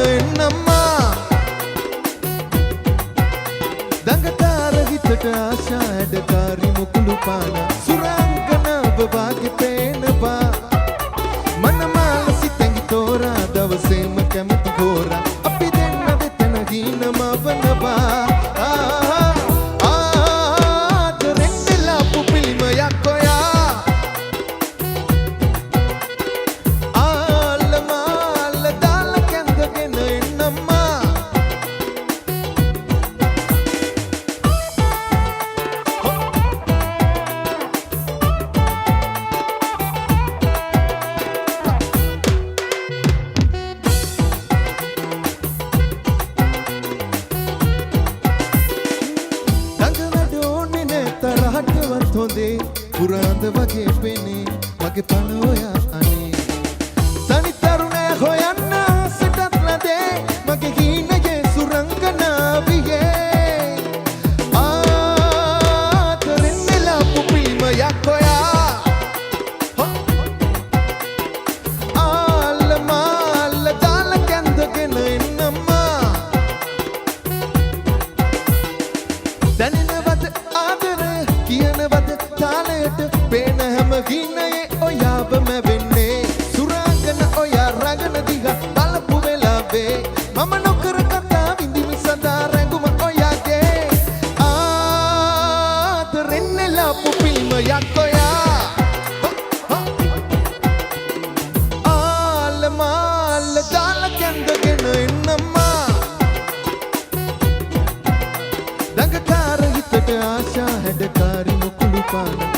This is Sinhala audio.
එන්නම්මා දඟකාර හිතට ආශා ඇඩකාරි මුකුළු පාන සුරංගනාව වාගේ පේනවා මනමාල සිතැඟි තෝරා දවසේම කැමති හෝරා අපි දෙන්න දෙතන ගීනම වනවා හොඳේ පුරාන්ද වගේ පෙනේ මගේ පණ ඔයා අනේ තනි තරුණය හොයන්න සිතත් ලදේ මගේ හීනයේ සුරංගනාවියේ ආදරෙන් මෙලාපු පිල්මයක් ඔයා ආල්ල මාල්ල දාලා කැඳගෙන එන්නම්මා දැනෙනවද ආදරය කියනවද තාලයට පේන හැම ගින්නයේ ඔයාවම වෙන්නේ සුරංගන ඔයා රඟන දිහා බලපු වෙලාවේ මම නොකර කතා විඳිමි සදා රැඟුම ඔයාගේ ආදරෙන් නෙලාපු පිල්මයක් ඔයා ආල්ල මාල්ල දාලා කැඳගෙන එන්නම්මා දඟකාර හිතට ආශා හැඩකාරි මුකුළු පාන